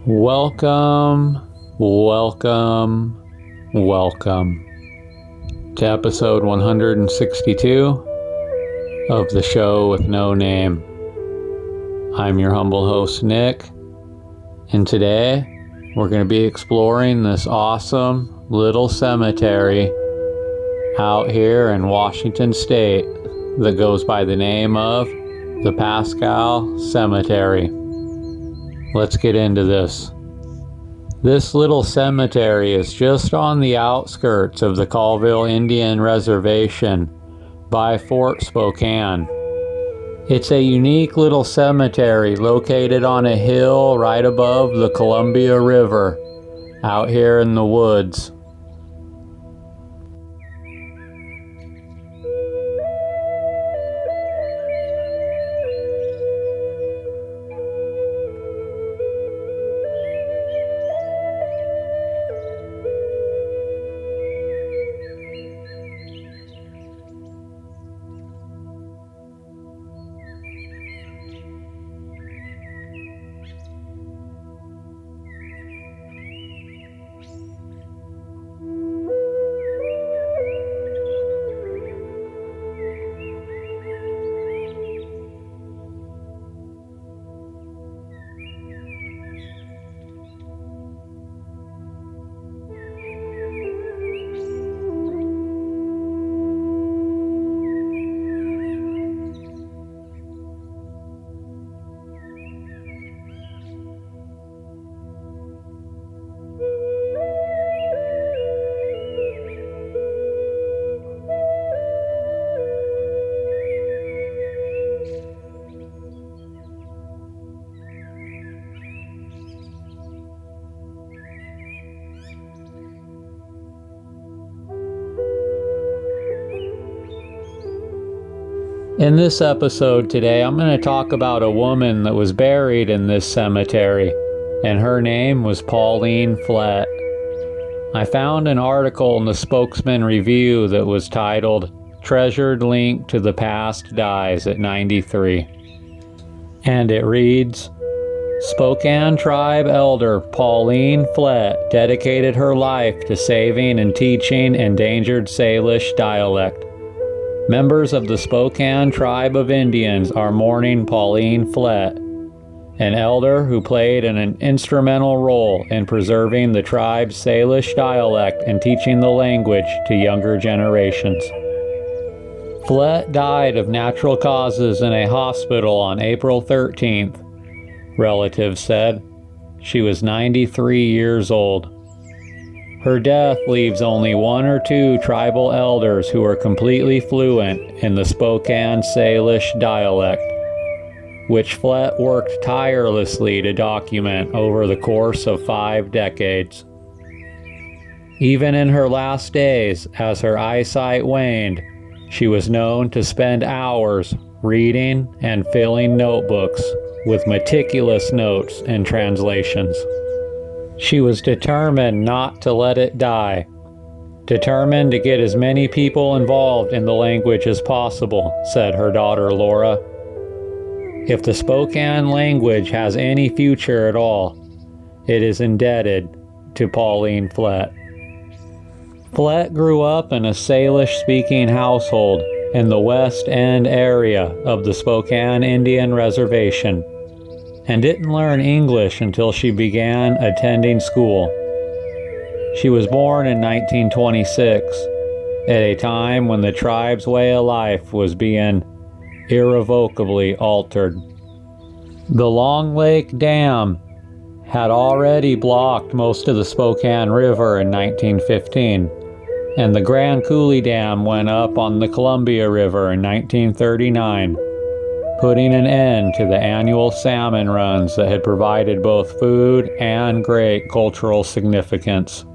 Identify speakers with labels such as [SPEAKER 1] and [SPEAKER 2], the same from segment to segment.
[SPEAKER 1] Welcome to episode 162 of the show with no name. I'm your humble host, Nick, and today we're going to be exploring this awesome little cemetery out here in Washington State that goes by the name of the Pascal Cemetery. Let's get into this. This little cemetery is just on the outskirts of the Colville Indian Reservation by Fort Spokane. It's a unique little cemetery located on a hill right above the Columbia River out here in the woods. In this episode today, I'm going to talk about a woman that was buried in this cemetery, and her name was Pauline Flett. I found an article in the Spokesman Review that was titled, "Treasured Link to the Past Dies at 93. And it reads, Spokane Tribe Elder Pauline Flett dedicated her life to saving and teaching endangered Salish dialect. Members of the Spokane Tribe of Indians are mourning Pauline Flett, an elder who played an instrumental role in preserving the tribe's Salish dialect and teaching the language to younger generations. Flett died of natural causes in a hospital on April 13th, relatives said. She was 93 years old. Her death leaves only one or two tribal elders who are completely fluent in the Spokane Salish dialect, which Flett worked tirelessly to document over the course of 5 decades. Even in her last days, as her eyesight waned, she was known to spend hours reading and filling notebooks with meticulous notes and translations. She was determined not to let it die, determined to get as many people involved in the language as possible, said her daughter Laura. If the Spokane language has any future at all, it is indebted to Pauline Flett. Flett grew up in a Salish-speaking household in the West End area of the Spokane Indian Reservation, and didn't learn English until she began attending school. She was born in 1926, at a time when the tribe's way of life was being irrevocably altered. The Long Lake Dam had already blocked most of the Spokane River in 1915, and the Grand Coulee Dam went up on the Columbia River in 1939. Putting an end to the annual salmon runs that had provided both food and great cultural significance.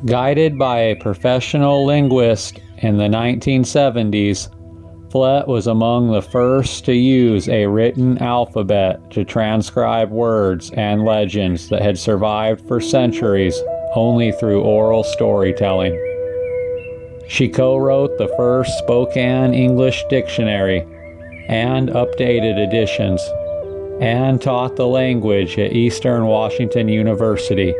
[SPEAKER 1] Guided by a professional linguist in the 1970s, Flett was among the first to use a written alphabet to transcribe words and legends that had survived for centuries only through oral storytelling. She co-wrote the first Spokane English dictionary and updated editions, and taught the language at Eastern Washington University,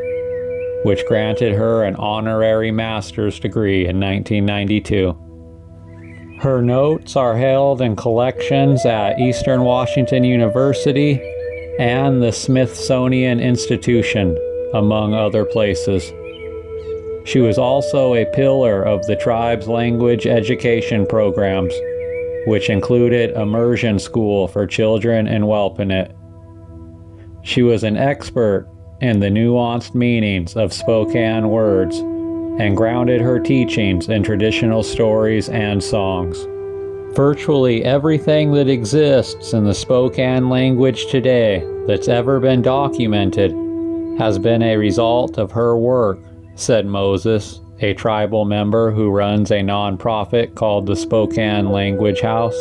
[SPEAKER 1] which granted her an honorary master's degree in 1992. Her notes are held in collections at Eastern Washington University and the Smithsonian Institution, among other places. She was also a pillar of the tribe's language education programs, which included immersion school for children in Welpinit. She was an expert in the nuanced meanings of Spokane words and grounded her teachings in traditional stories and songs. Virtually everything that exists in the Spokane language today that's ever been documented has been a result of her work, said Moses, a tribal member who runs a nonprofit called the Spokane Language House.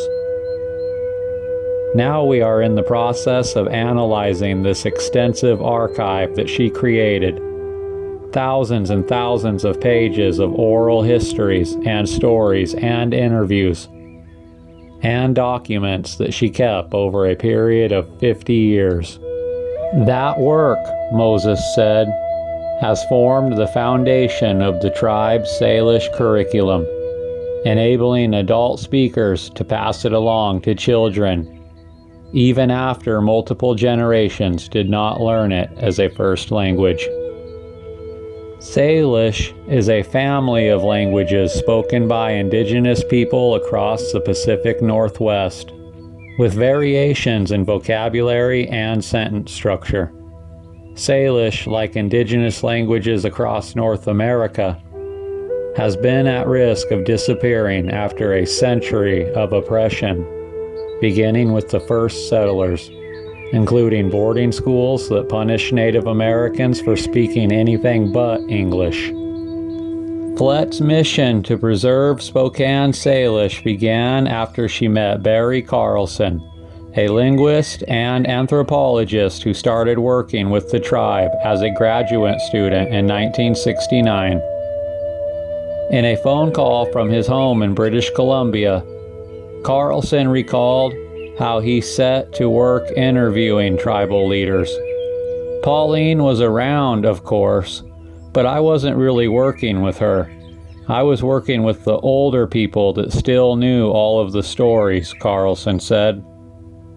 [SPEAKER 1] Now we are in the process of analyzing this extensive archive that she created. Thousands and thousands of pages of oral histories and stories and interviews, and documents that she kept over a period of 50 years. That work, Moses said, has formed the foundation of the tribe's Salish curriculum, enabling adult speakers to pass it along to children, even after multiple generations did not learn it as a first language. Salish is a family of languages spoken by indigenous people across the Pacific Northwest, with variations in vocabulary and sentence structure. Salish, like indigenous languages across North America, has been at risk of disappearing after a century of oppression, beginning with the first settlers, including boarding schools that punish Native Americans for speaking anything but English. Flett's mission to preserve Spokane Salish began after she met Barry Carlson, a linguist and anthropologist who started working with the tribe as a graduate student in 1969. In a phone call from his home in British Columbia, Carlson recalled how he set to work interviewing tribal leaders. Pauline was around, of course, but I wasn't really working with her. I was working with the older people that still knew all of the stories, Carlson said.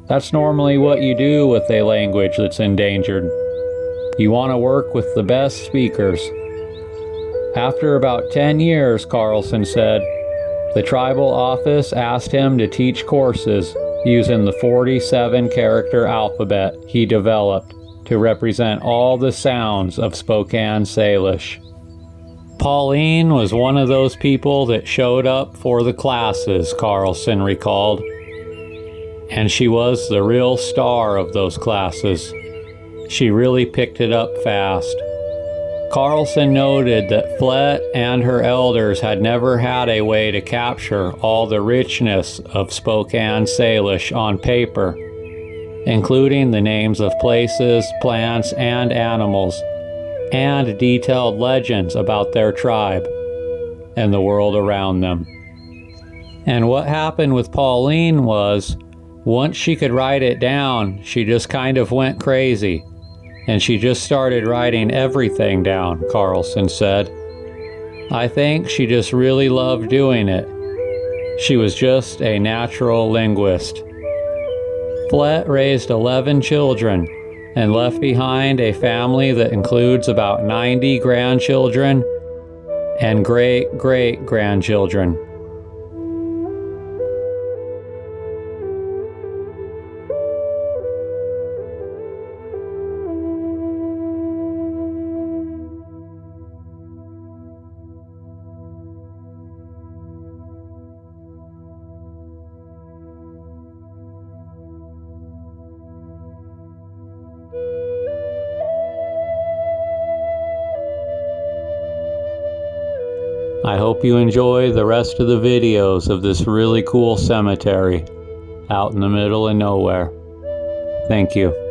[SPEAKER 1] That's normally what you do with a language that's endangered. You want to work with the best speakers. After about 10 years, Carlson said, the tribal office asked him to teach courses using the 47-character alphabet he developed to represent all the sounds of Spokane Salish. Pauline was one of those people that showed up for the classes, Carlson recalled. And she was the real star of those classes. She really picked it up fast. Carlson noted that Flett and her elders had never had a way to capture all the richness of Spokane Salish on paper, including the names of places, plants, and animals, and detailed legends about their tribe and the world around them. And what happened with Pauline was, once she could write it down, she just kind of went crazy, and she just started writing everything down, Carlson said. I think she just really loved doing it. She was just a natural linguist. Flett raised 11 children and left behind a family that includes about 90 grandchildren and great-great-grandchildren. I hope you enjoy the rest of the videos of this really cool cemetery out in the middle of nowhere. Thank you.